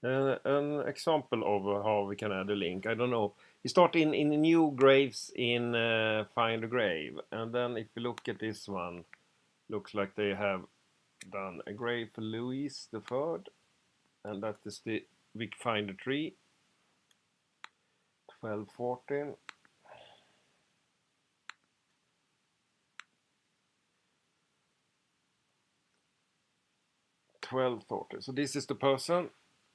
An example of how we can add a link. I don't know. You start in new graves in find a grave, and then if you look at this one, looks like they have done a grave for Louis the Third, and that is the find a tree 1214. 1240. So this is the person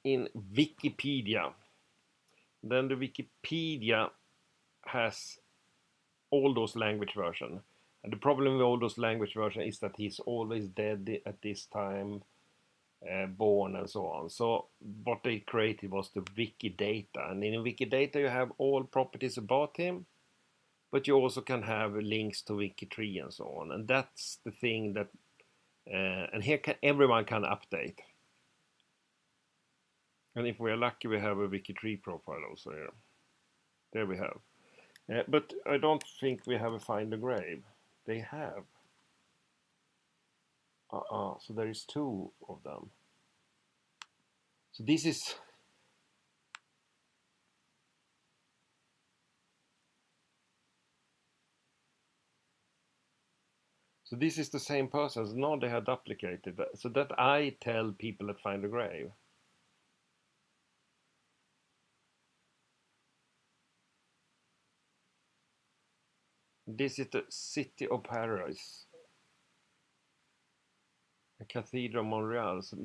in Wikipedia. Then the Wikipedia has all those language versions. And the problem with all those language versions is that he's always dead at this time, born and so on. So what they created was the Wikidata. And in Wikidata you have all properties about him, but you also can have links to WikiTree and so on. And that's the thing that, and here everyone can update. And if we are lucky, we have a WikiTree profile also here. There we have. But I don't think we have a find a grave. They have. So there is two of them. So this is. So this is the same person. So now they have duplicated. So that I tell people that find a grave. This is the city of Paris, the Cathedral of Montreal. So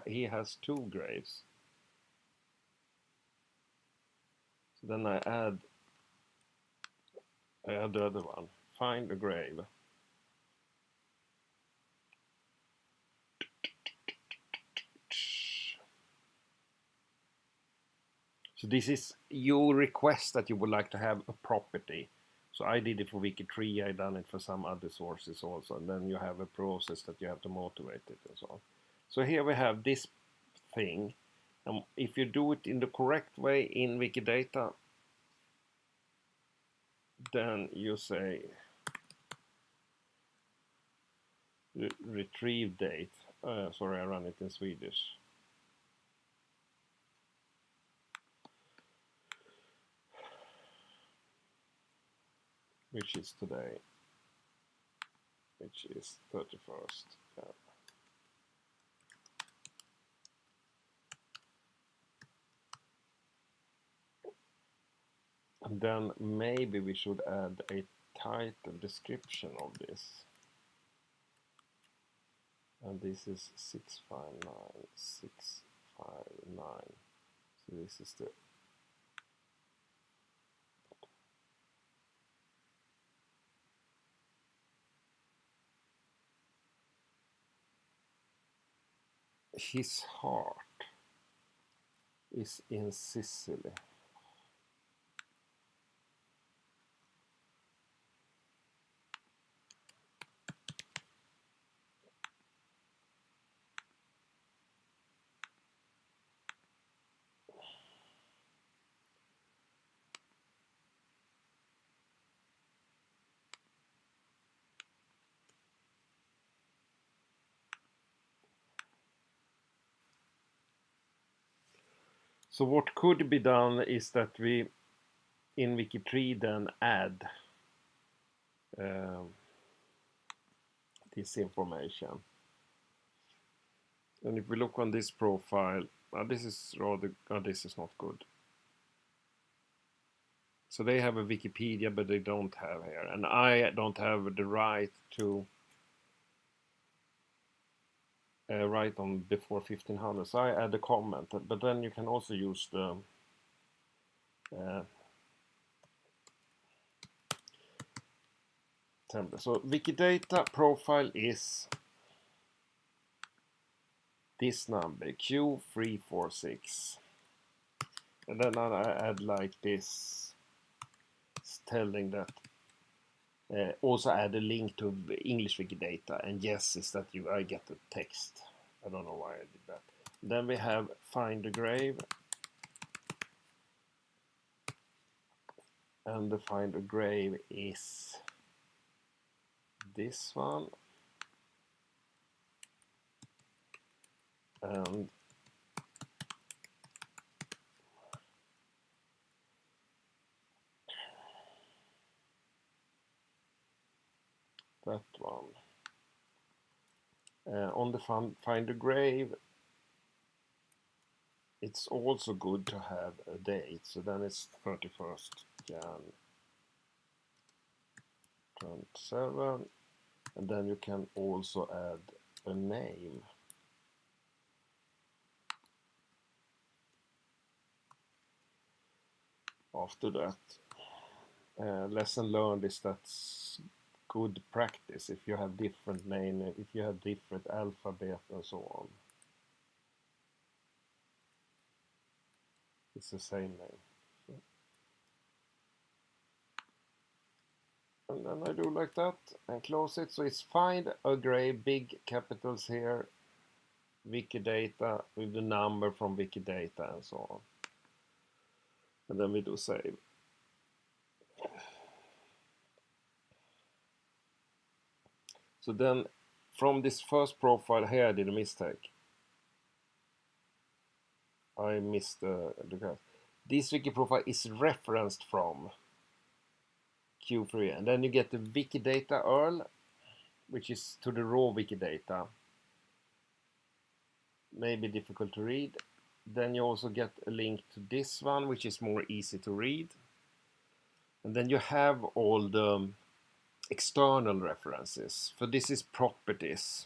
he has two graves. So then I add the other one. Find a grave. So this is your request that you would like to have a property. So I did it for WikiTree, I done it for some other sources also, and then you have a process that you have to motivate it and so on. So here we have this thing, and if you do it in the correct way in Wikidata, then you say retrieve date. Sorry, I ran it in Swedish. Which is today, which is 31st. Yeah. And then maybe we should add a title description of this. And this is 659, 659. So this is the his heart is in Sicily. So what could be done is that we in WikiTree then add this information. And if we look on this profile, this is rather, this is not good. So they have a Wikipedia, but they don't have here. And I don't have the right to write on before 1500. So I add a comment, but then you can also use the template. So Wikidata profile is this number, Q346. And then I add like this, telling that, also add a link to English Wikidata, and yes is that I get the text. I don't know why I did that. Then we have find a grave, and the find a grave is this one, and that one. On the find a grave, it's also good to have a date. So then it's 31st Jan 27, and then you can also add a name. After that, lesson learned is that's good practice if you have different name, if you have different alphabet and so on. It's the same name. So. And then I do like that and close it. So it's find a grave, big capitals here, Wikidata with the number from Wikidata and so on. And then we do save. So then from this first profile here I did a mistake. I missed the graph. This wiki profile is referenced from Q3, and then you get the Wikidata URL, which is to the raw Wikidata. Maybe difficult to read. Then you also get a link to this one, which is more easy to read. And then you have all the external references. For this is properties.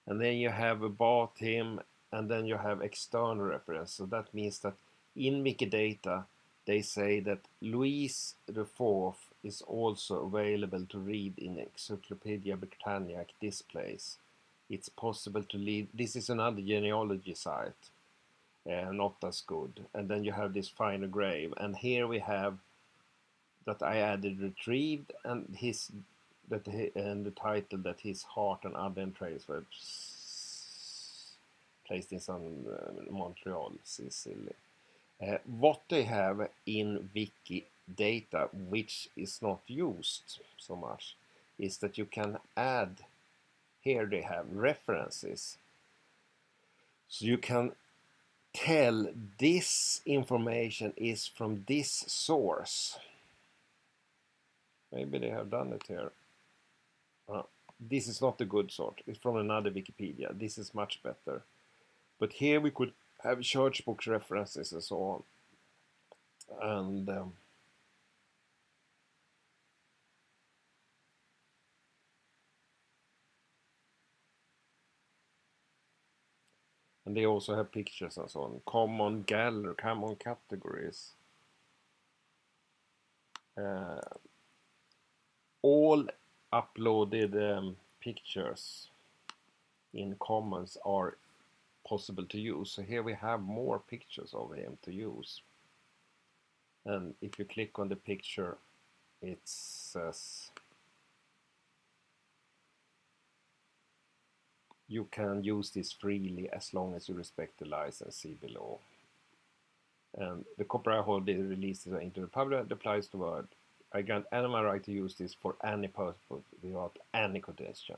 And then you have about him, and then you have external reference. So that means that in Wikidata, they say that Louis IV is also available to read in Encyclopedia Britannica displays. It's possible to read. This is another genealogy site, not as good. And then you have this find a grave, and here we have that I added retrieved, and and the title that his heart and other entrails were placed in some Montreal, Sicily. What they have in Wikidata, which is not used so much, is that you can add, here they have references. So you can tell this information is from this source. Maybe they have done it here. This is not a good sort. It's from another Wikipedia. This is much better. But here we could have church books references and so on. And they also have pictures and so on. Common gallery, common categories. All uploaded pictures in Commons are possible to use. So here we have more pictures of him to use. And if you click on the picture, it says you can use this freely as long as you respect the license, see below. And the copyright holder releases into the public applies the word. I grant any right to use this for any purpose without any condition.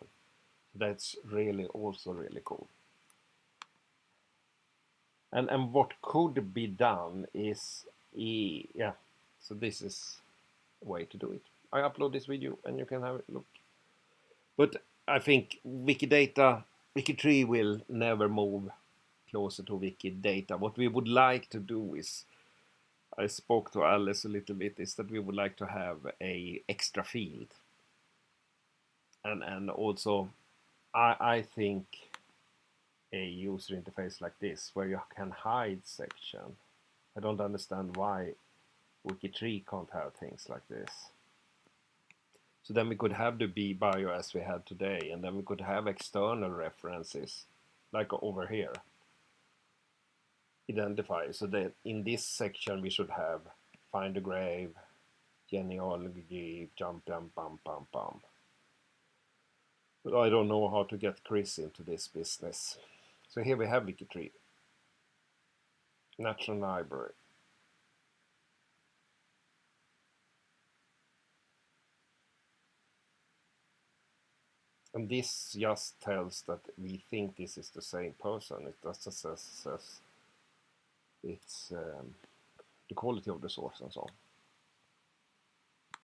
That's really also really cool. And what could be done is, yeah, so this is a way to do it. I upload this video and you can have a look. But I think Wikidata, WikiTree will never move closer to Wikidata. What we would like to do is, I spoke to Alice a little bit, is that we would like to have a extra field. And also, I think a user interface like this, where you can hide section. I don't understand why WikiTree can't have things like this. So then we could have the B bio as we had today, and then we could have external references, like over here. Identify. So that in this section we should have find a grave, genealogy, jump, bum, bum, bum. But I don't know how to get Chris into this business. So here we have WikiTree, National Library. And this just tells that we think this is the same person. It just says it's the quality of the source and so on.